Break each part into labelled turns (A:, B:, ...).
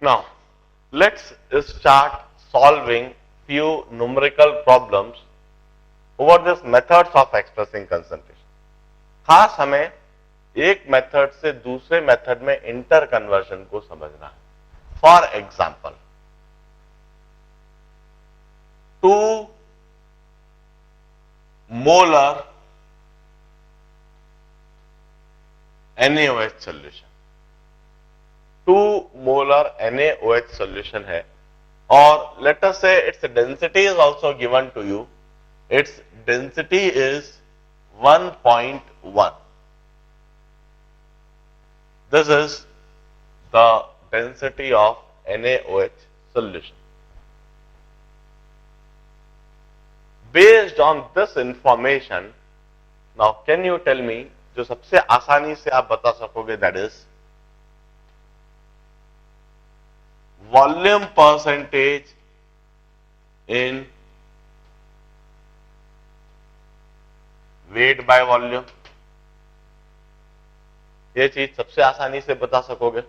A: Now, let's start solving few numerical problems over this methods of expressing concentration. खास हमें एक method से दूसरे मेथड में इंटर कन्वर्जन को समझना है. For example, 2 molar NaOH solution, 2 molar NaOH solution है और let us say its density is also given to you. Its density is 1.1. This is the density of NaOH solution. Based on this information, now can you tell me, जो सबसे आसानी से आप बता सकोगे, that is volume percentage in weight by volume. ये चीज सबसे आसानी से बता सकोगे.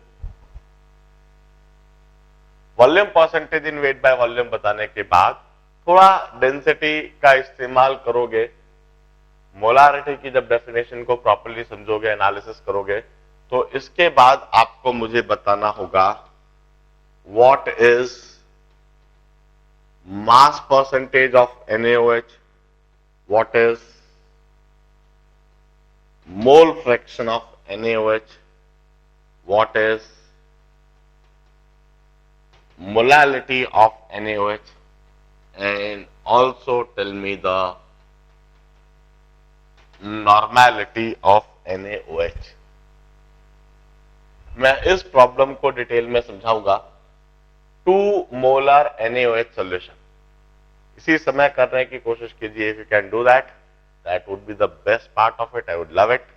A: Volume percentage in weight by volume बताने के बाद थोड़ा डेंसिटी का इस्तेमाल करोगे. मोलारिटी की जब डेफिनेशन को प्रॉपर्ली समझोगे, एनालिसिस करोगे, तो इसके बाद आपको मुझे बताना होगा what is mass percentage of NaOH, what is mole fraction of NaOH, what is molality of NaOH, and also tell me the normality of NaOH. मैं इस प्रॉब्लम को डिटेल में समझाऊंगा. 2 मोलर NaOH सॉल्यूशन. इसी समय करने की कोशिश कीजिए. If you can do that, that would be the best part of it. I would love it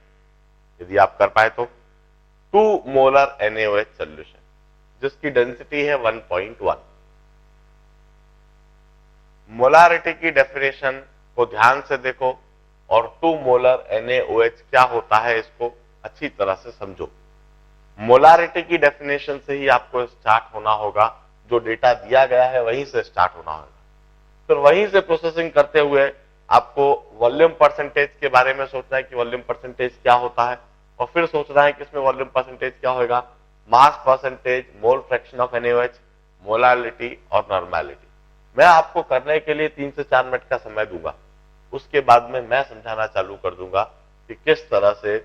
A: यदि आप कर पाए तो. 2 मोलर NaOH सॉल्यूशन जिसकी डेंसिटी है 1.1. मोलारिटी की डेफिनेशन को ध्यान से देखो और 2 मोलर NaOH क्या होता है इसको अच्छी तरह से समझो. मोलारिटी की डेफिनेशन से ही आपको स्टार्ट होना होगा. जो डेटा दिया गया है वहीं से स्टार्ट होना होगा. फिर वहीं से प्रोसेसिंग करते हुए आपको वॉल्यूम परसेंटेज के बारे में सोचना है कि वॉल्यूम परसेंटेज क्या होता है, और फिर सोचना है कि इसमें वॉल्यूम परसेंटेज क्या होगा, mass percentage, mole fraction of NaOH, molality और नॉर्मेलिटी. मैं आपको करने के लिए 3 से 4 मिनट का समय दूंगा. उसके बाद में मैं समझाना चालू कर दूंगा कि किस तरह से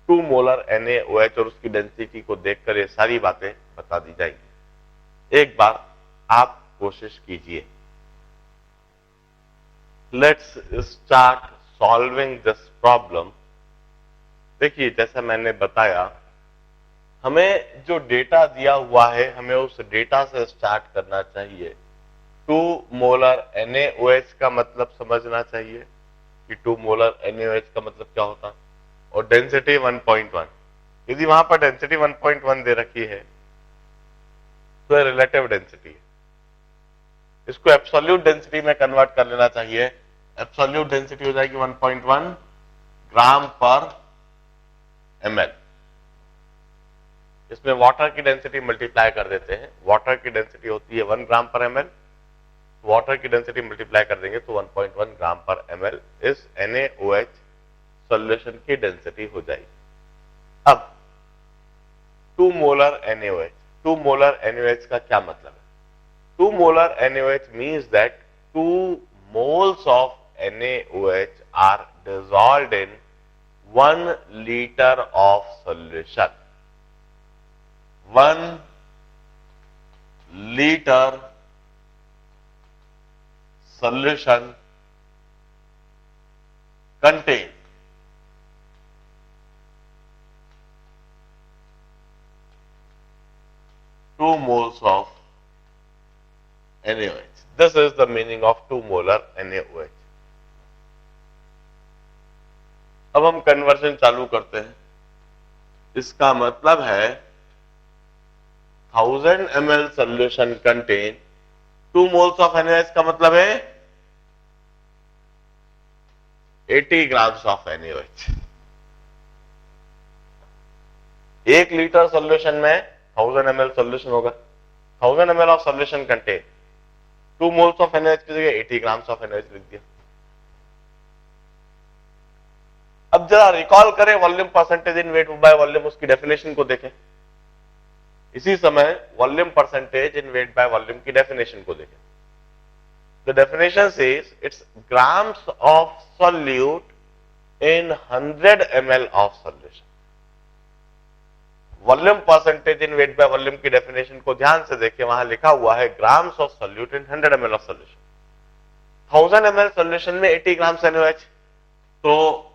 A: 2 मोलर NaOH और उसकी डेंसिटी को देखकर ये सारी बातें बता दी जाएंगी. एक बार आप कोशिश कीजिए. Let's start solving this problem. देखिए, जैसा मैंने बताया, हमें जो डेटा दिया हुआ है हमें उस डेटा से स्टार्ट करना चाहिए. 2 मोलर NaOH का मतलब समझना चाहिए कि 2 मोलर NaOH का मतलब क्या होता है, और डेंसिटी 1.1. यदि वहां पर डेंसिटी 1.1 दे रखी है तो ये रिलेटिव डेंसिटी है. इसको एब्सोल्यूट डेंसिटी में कन्वर्ट कर लेना चाहिए. एब्सोल्यूट डेंसिटी हो जाएगी 1.1 ग्राम पर ml. इसमें वाटर की डेंसिटी मल्टीप्लाई कर देते हैं. वाटर की डेंसिटी होती है 1 ग्राम पर ml. वाटर की डेंसिटी मल्टीप्लाई कर देंगे तो 1.1 ग्राम पर ml इस NaOH सॉल्यूशन की डेंसिटी हो जाएगी. अब 2 मोलर NaOH, 2 मोलर NaOH का क्या मतलब है? 2 molar NaOH means that 2 moles of NaOH are dissolved in 1 liter of solution. 1 liter solution contains 2 moles of NaOH. This is the meaning of 2 molar NaOH. अब हम conversion चालू करते हैं. इसका मतलब है 1000 ml solution contain 2 moles of NaOH का मतलब है 80 grams of NaOH. 1 litre solution में 1000 ml सॉल्यूशन होगा. 1000 ml of solution contain 2 moles of NaOH की जगह 80 ग्राम्स ऑफ NaOH लिख दिया। अब जरा रिकॉल करें volume percentage in weight by volume, उसकी डेफिनेशन को देखें। इसी समय volume percentage in weight by volume की डेफिनेशन को देखें। The definition says it's grams of solute in 100 ml of solution. Volume percentage in weight by volume की definition को ध्यान से देखिए, वहां लिखा हुआ है grams of solute in 100 ml of solution. 1000 ml solution में 80 ग्राम्स NaOH, तो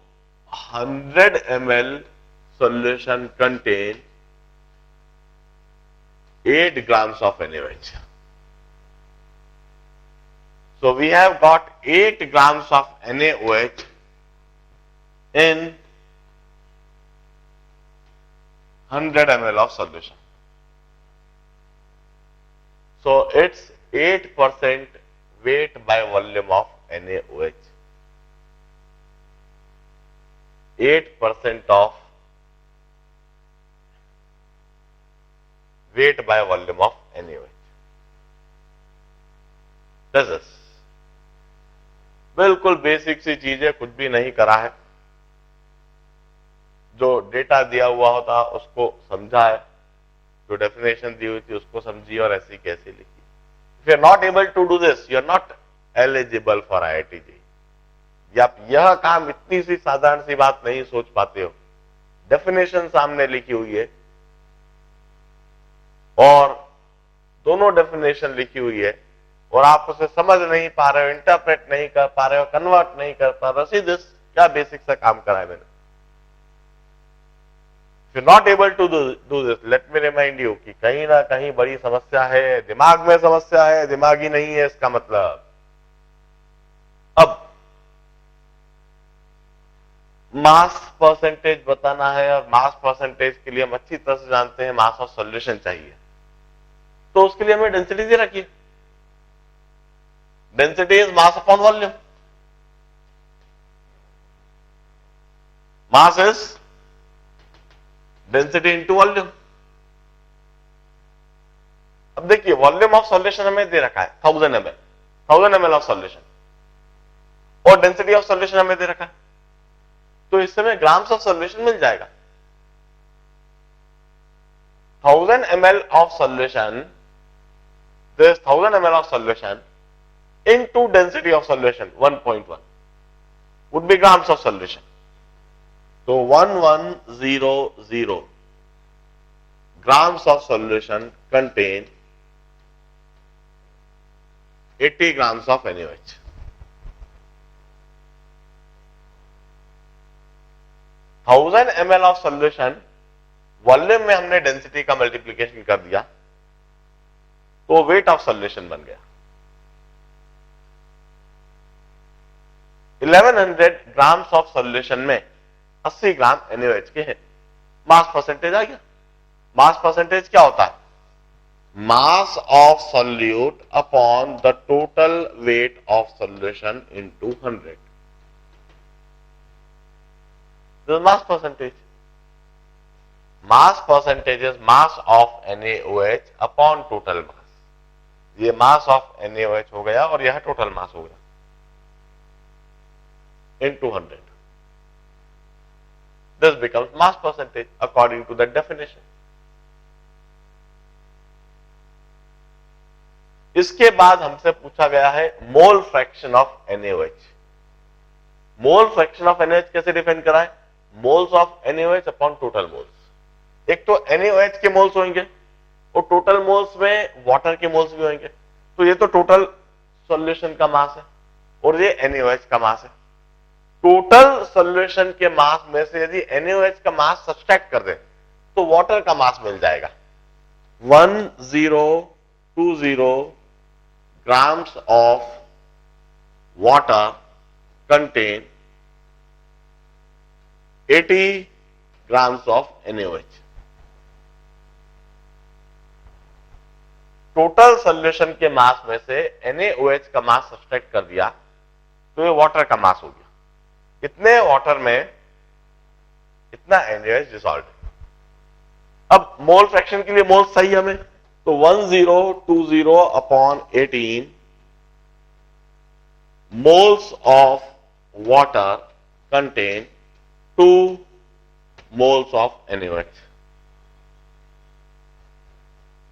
A: 100 ml solution contain 8 grams of NaOH. So we have got 8 grams of NaOH in 100 ml of solution. So it's 8% weight by volume of NaOH. 8% of weight by volume of NaOH. This is बिल्कुल basic सी चीज है, कुछ भी नहीं करा है। जो data दिया हुआ होता उसको समझा है, जो डेफिनेशन दी हुई थी उसको समझी और ऐसी कैसे लिखी। If you are not able to do this, you are not eligible for IIT JEE। आप यह काम इतनी सी साधारण सी बात नहीं सोच पाते हो। डेफिनेशन सामने लिखी हुई है और दोनों डेफिनेशन लिखी हुई है और आप उसे समझ नहीं पा रहे हो, इंटरप्रेट नहीं कर पा रहे हो, कन्वर्ट नहीं कर पा रहे हो। सी दिस, क्या बेसिक सा काम करा है मैंने। If you not able to do this, let me remind you कि कहीं ना कहीं बड़ी समस्या है, दिमाग में समस्या है, दिमागी नहीं है इसका मतलब। अब मास परसेंटेज बताना है और मास परसेंटेज के लिए हम अच्छी तरह से जानते हैं मास ऑफ सॉल्यूशन चाहिए, तो उसके लिए हमें डेंसिटी दे रखी है। Density is mass upon volume. Mass is density into volume. अब देखिए वॉल्यूम ऑफ सॉल्यूशन हमें दे रखा है 1000 ml ऑफ सॉल्यूशन और डेंसिटी ऑफ सॉल्यूशन हमें दे रखा है, तो इससे हमें ग्राम्स ऑफ सॉल्यूशन मिल जाएगा। 1000 ml of solution, this 1000 ml of solution into density of solution 1.1 would be grams of solution. So 1100 grams of solution contain 80 grams of NaOH. Thousand ml of solution volume में हमने density का multiplication कर दिया तो weight of solution बन गया। 1100 grams of solution में 80 ग्राम NaOH के हैं। मास परसेंटेज आ गया। मास परसेंटेज क्या होता है? Mass of solute upon the total weight of solution into 100। This is mass percentage. Mass percentage is mass of NaOH upon total mass. ये mass of NaOH हो गया और यह total mass हो गया into 100. This becomes mass percentage according to that definition. इसके बाद हमसे पूछा गया है mole fraction of NaOH। Mole fraction of NaOH कैसे डिफाइन करा है? Moles of NaOH upon total moles. एक तो NaOH के मोल्स होंगे और टोटल मोल्स में वाटर के मोल्स भी होंगे, तो ये तो टोटल सॉल्यूशन का मास है और ये NaOH का मास है। टोटल सॉल्यूशन के मास में से यदि NaOH का मास सब्सट्रैक्ट कर दे तो वाटर का मास मिल जाएगा। 1020 grams of water contain 80 grams of NaOH। Total solution के मास में से NaOH का मास सब्सट्रैक्ट कर दिया तो ये वाटर का मास हो गया। इतने वाटर में इतना NaOH डिसॉल्व है। अब मोल फ्रैक्शन के लिए मोल सही हमें, तो 1020 upon 18 moles of water contain 2 moles of NaOH.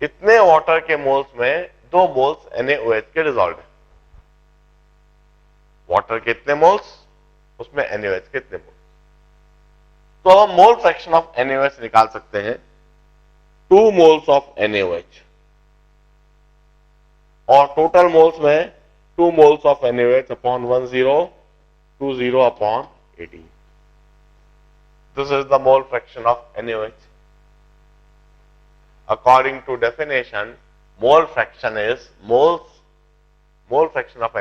A: इतने वाटर के मोल्स में 2 मोल्स NaOH के डिजॉल्व है. वाटर के इतने मोल्स, उसमें NaOH के इतने मोल्स. तो हम मोल फ्रैक्शन ऑफ NaOH निकाल सकते हैं. 2 मोल्स ऑफ NaOH और टोटल मोल्स में 2 moles of NaOH upon 1020 upon 18. This is the mole fraction of NaOH. According to definition, mole fraction of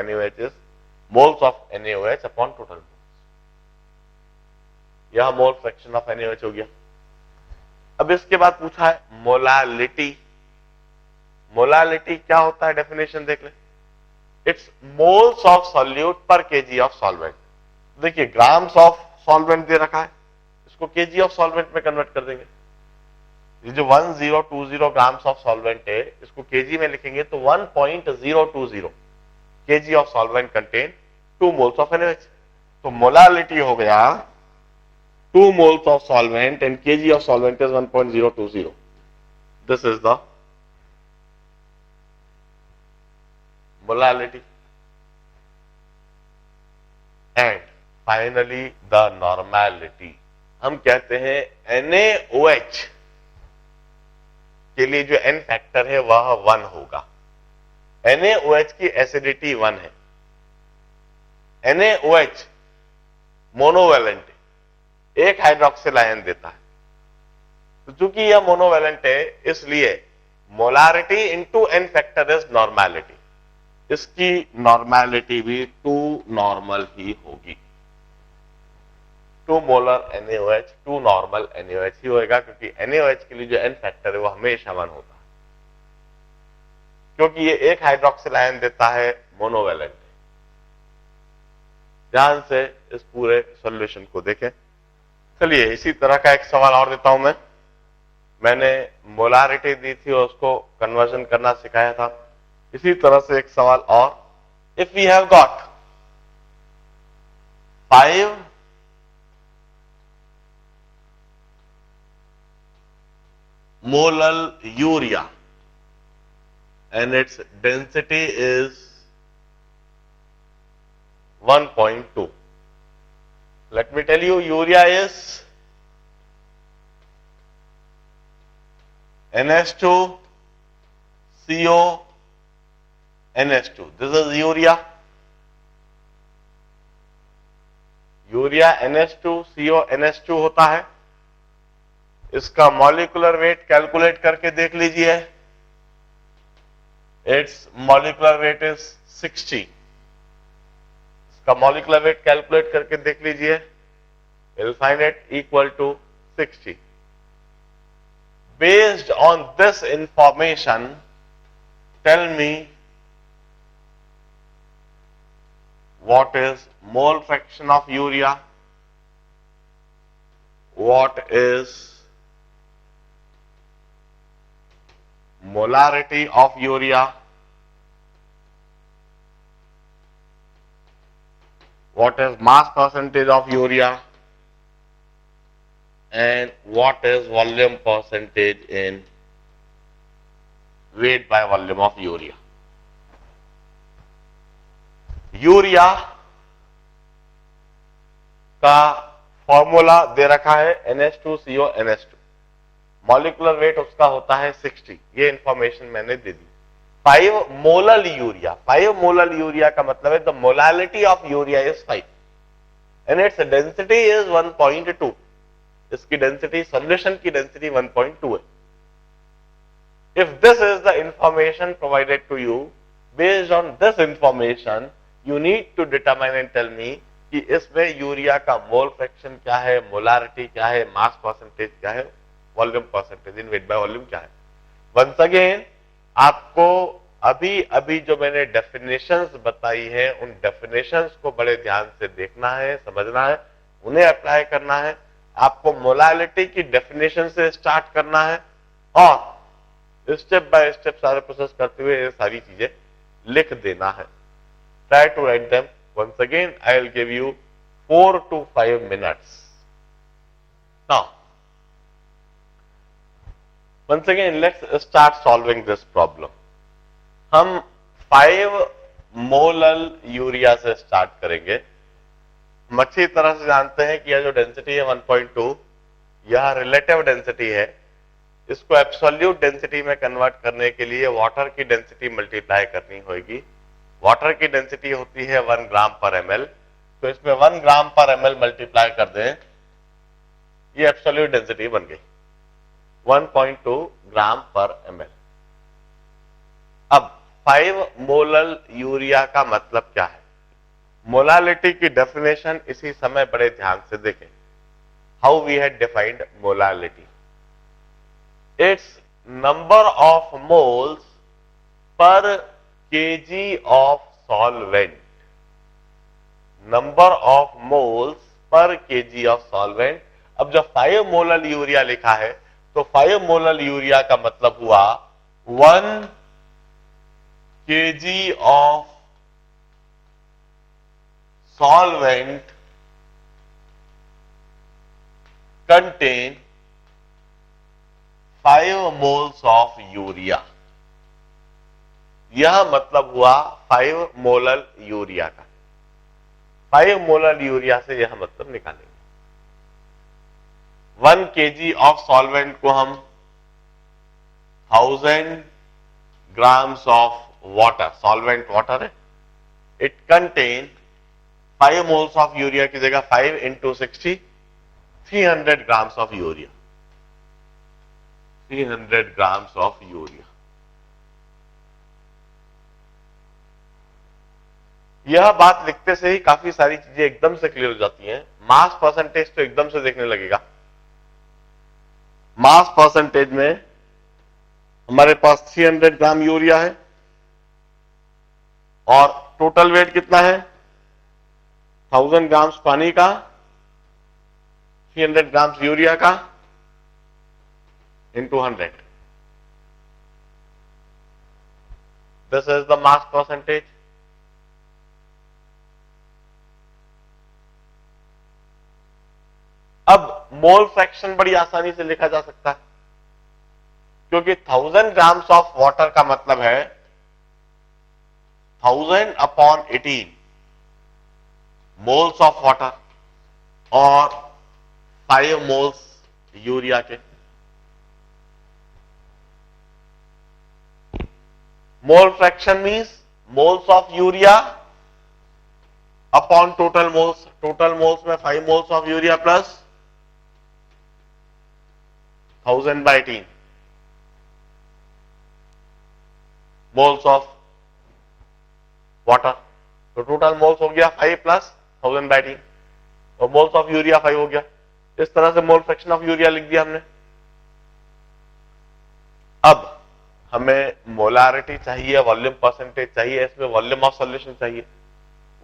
A: NaOH is moles of NaOH upon total moles. यह mole fraction of NaOH हो गया. अब इसके बाद पूछा है molality. Molality क्या होता है, डेफिनेशन देख ले. इट्स मोल्स ऑफ सॉल्यूट पर केजी ऑफ सॉल्वेंट. देखिए ग्राम्स ऑफ सॉल्वेंट दे रखा है, इसको केजी ऑफ सॉल्वेंट में कन्वर्ट कर देंगे. ये जो 1020 ग्राम्स ऑफ सॉल्वेंट है, इसको केजी में लिखेंगे तो 1.020 KG of solvent contain 2 moles of NaOH. तो मोलालिटी हो गया 2 moles of solvent and kg of solvent is 1.020. This is the molality. And finally the normality. हम कहते हैं NaOH के लिए जो N फैक्टर है वह 1 होगा. NaOH की एसिडिटी 1 है. NaOH मोनोवैलेंट है, एक हाइड्रोक्सिल आयन देता है. तो चूंकि यह मोनोवैलेंट है, इसलिए molarity into N factor is normality. इसकी नॉर्मेलिटी भी 2 नॉर्मल ही होगी. 2 मोलर NaOH 2 नॉर्मल NaOH ही होगा, क्योंकि NaOH के लिए जो N फैक्टर है वो हमेशा 1 होता है, क्योंकि ये एक हाइड्रोक्सिल आयन देता है, मोनोवैलेंट. ध्यान से इस पूरे सॉल्यूशन को देखें. चलिए इसी तरह का एक सवाल और देता हूं. मैंने मोलारिटी दी थी और उसको कन्वर्जन करना सिखाया था. इसी तरह से एक सवाल और. If we have got 5 molal urea and its density is 1.2. Let me tell you, urea is NH2 CO NH2. This is urea. Urea NH2 CO NH2 होता है. इसका मॉलिक्यूलर वेट कैलकुलेट करके देख लीजिए. Its molecular weight is 60. इसका molecular weight calculate करके देख लीजिए. You'll find it equal to 60. Based on this information, tell me what is mole fraction of urea, what is molarity of urea, what is mass percentage of urea, and what is volume percentage in weight by volume of urea. Urea का formula दे रखा है NH2CO NH2. Molecular weight उसका होता है 60. ये information मैंने दे दी. 5 मोलल यूरिया. 5 मोलल यूरिया का मतलब है the molality of urea is 5 and its density is 1.2. इसकी डेंसिटी, सॉल्यूशन की डेंसिटी 1.2 है. If this is the information provided to you, based on this information you need to determine and tell me कि इसमें urea का mole fraction क्या है, molarity क्या है, मास परसेंटेज क्या है, volume percentage in weight by volume क्या है. वंस अगेन आपको अभी अभी जो मैंने डेफिनेशंस बताई है, उन डेफिनेशंस को बड़े ध्यान से देखना है, समझना है, उन्हें अप्लाई करना है. आपको मोलालिटी की डेफिनेशन से स्टार्ट करना है और स्टेप बाय स्टेप सारे प्रोसेस करते हुए ये सारी चीजें लिख देना है. Try to write them. Once again I will give you 4 to 5 minutes. Now, once again, let's start solving this problem. हम 5 मोलल यूरिया से स्टार्ट करेंगे. हम अच्छी तरह से जानते हैं कि यह जो डेंसिटी है 1.2, यह रिलेटिव डेंसिटी है. इसको एब्सोल्यूट डेंसिटी में कन्वर्ट करने के लिए वाटर की डेंसिटी मल्टीप्लाई करनी होगी. वाटर की डेंसिटी होती है 1 ग्राम पर ml. तो इसमें 1 ग्राम पर ml मल्टीप्लाई कर दें, ये एब्सोल्यूट डेंसिटी बन गई 1.2 ग्राम पर ml. अब 5 मोलल यूरिया का मतलब क्या है? मोलालिटी की डेफिनेशन इसी समय बड़े ध्यान से देखें. How we had defined molality. Its number of moles per kg of solvent. Number of moles per kg of solvent. अब जब 5 मोलल यूरिया लिखा है तो 5 मोलल यूरिया का मतलब हुआ 1 KG of solvent contain 5 moles of urea. यह मतलब हुआ 5 मोलल यूरिया का. 5 मोलल यूरिया से यह मतलब निकालेंगे. 1 केजी ऑफ सॉल्वेंट को हम 1000 grams of water, solvent water है, it contain 5 moles of urea की जगह 5 into 60, 300 grams of urea. 300 grams of urea. यह बात लिखते से ही काफी सारी चीजें एकदम से क्लियर हो जाती हैं. मास परसेंटेज तो एकदम से देखने लगेगा. मास परसेंटेज में हमारे पास 300 ग्राम यूरिया है और टोटल वेट कितना है? 1000 ग्राम्स पानी का, 300 ग्राम्स यूरिया का into 100. This is the mass percentage. अब मोल फ्रैक्शन बड़ी आसानी से लिखा जा सकता है, क्योंकि 1000 ग्राम्स ऑफ वाटर का मतलब है 1000 अपॉन 18 मोल्स ऑफ वाटर और 5 मोल्स यूरिया के. Mole fraction means moles of urea upon total moles. Total moles में 5 moles of urea plus 1000 by 18 moles of water. तो टोटल मोल्स हो गया 5 प्लस 1000 by 18 और मोल्स ऑफ यूरिया 5 हो गया. इस तरह से मोल फ्रैक्शन ऑफ यूरिया लिख दिया हमने. अब हमें मोलारिटी चाहिए, वॉल्यूम परसेंटेज चाहिए, इसमें वॉल्यूम ऑफ सॉल्यूशन चाहिए.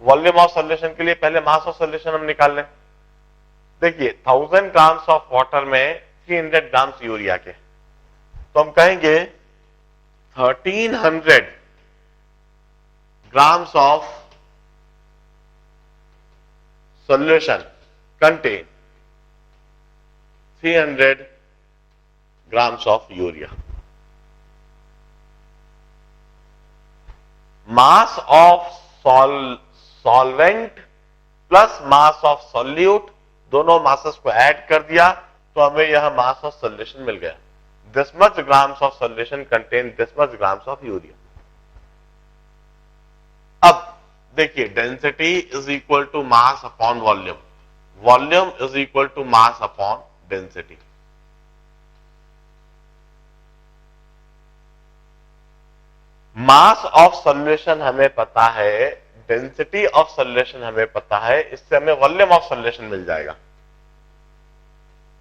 A: वॉल्यूम ऑफ सॉल्यूशन के लिए पहले मास ऑफ सॉल्यूशन हम निकाल लें. देखिए 1000 ग्राम्स ऑफ वाटर में 300 ग्राम्स यूरिया के, तो हम कहेंगे 1300 grams of solution contain 300 grams of urea. Mass of solvent plus mass of solute, दोनों masses को ऐड कर दिया तो हमें यह mass of solution मिल गया. This much grams of solution contain this much grams of urea. अब देखिए density is equal to mass upon volume. Volume is equal to mass upon density. Mass of solution हमें पता है, density of solution हमें पता है, इससे हमें वॉल्यूम ऑफ सॉल्यूशन मिल जाएगा.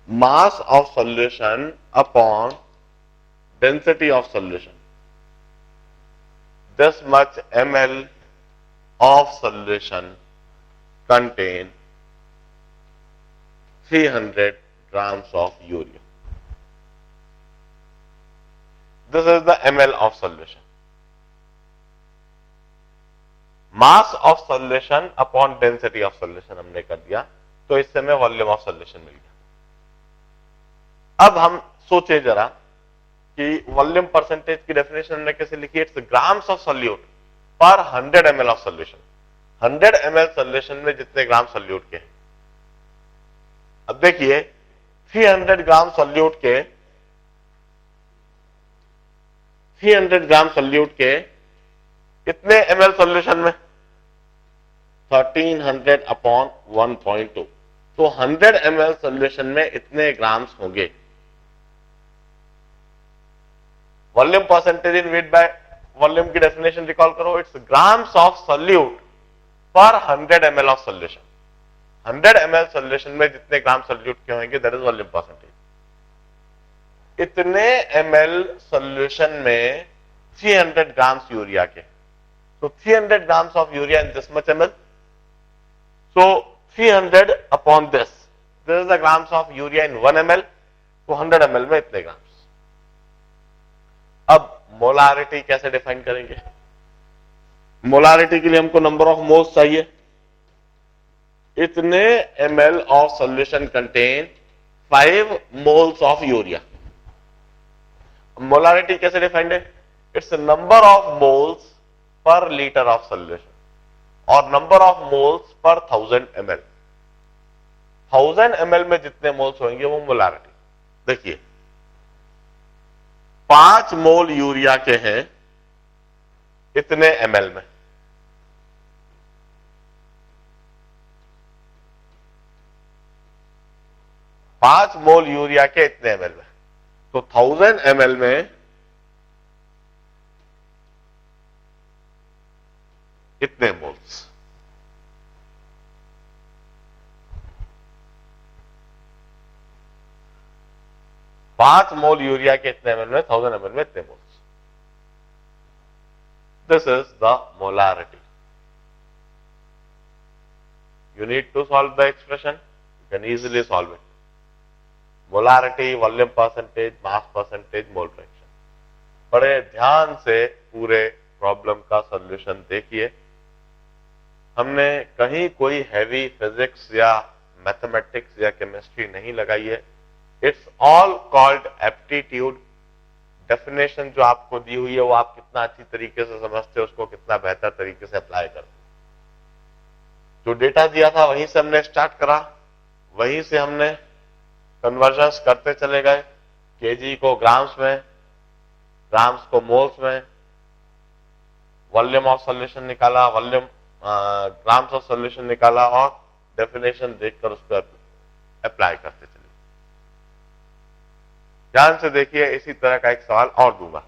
A: मास of solution upon density of solution. This much ml of solution contain 300 grams of urea. This is the ml of solution. Mass of solution upon density of solution हमने कर दिया, तो इससे हमें volume of solution मिल गया। अब हम सोचे जरा कि वॉल्यूम परसेंटेज की डेफिनेशन हमने कैसे लिखी? इट्स ग्राम्स ऑफ सॉल्यूट पर 100 ml of solution. 100 ml solution में जितने ग्राम सॉल्यूट के, अब देखिए 300 ग्राम सॉल्यूट के 300 ग्राम सॉल्यूट के कितने ml सॉल्यूशन में? 1300 अपॉन 1.2, तो 100 ml सॉल्यूशन में इतने ग्राम्स होंगे। Volume percentage in weight by volume की डेफिनेशन रिकॉल करो, इट्स ग्राम्स ऑफ सॉल्यूट पर 100 ml of solution. 100 ml solution में जितने ग्राम सॉल्यूट के होंगे दैट इज वॉल्यूम परसेंटेज। इतने ml सॉल्यूशन में 300 ग्राम्स यूरिया के, so 300 grams of urea in this much ml, so 300 upon this is the grams of urea in 1 ml, तो 100 ml में इतने ग्राम्स। अब मोलारिटी कैसे डिफाइन करेंगे? मोलारिटी के लिए हमको नंबर ऑफ मोल्स चाहिए। इतने ml of solution contain 5 moles of urea. Molarity कैसे डिफाइंड है? It's number of moles per litre of solution और number of moles per 1000 ml। 1000 ml में जितने मोल्स होंगे वो मोलारिटी। देखिए 5 मोल यूरिया के हैं इतने ml में, पांच मोल यूरिया के इतने ml में, तो 1000 ml में इतने मोल्स। पांच मोल यूरिया के इतने ml में 1000 ml में इतने moles. This is the molarity. You need to solve the expression, you can easily solve it. Molarity, volume percentage, mass percentage, mole fraction। बड़े ध्यान से पूरे प्रॉब्लम का सॉल्यूशन देखिए। हमने कहीं कोई हैवी फिजिक्स या मैथमेटिक्स या केमिस्ट्री नहीं लगाई है। It's all called aptitude. Definition जो आपको दी हुई है वो आप कितना अच्छी तरीके से समझते हो, उसको कितना बेहतर तरीके से अप्लाई करते हो। जो डेटा दिया था वहीं से हमने स्टार्ट करा, वहीं से हमने कन्वर्जन्स करते चले गए। केजी को ग्राम्स में, ग्राम्स को मोल्स में, वॉल्यूम ऑफ सॉल्यूशन निकाला, वॉल्यूम ग्राम्स ऑफ सॉल्यूशन निकाला और डेफिनेशन देखकर उस पर अप्लाई करते चले। ध्यान से देखिए, इसी तरह का एक सवाल और दूंगा।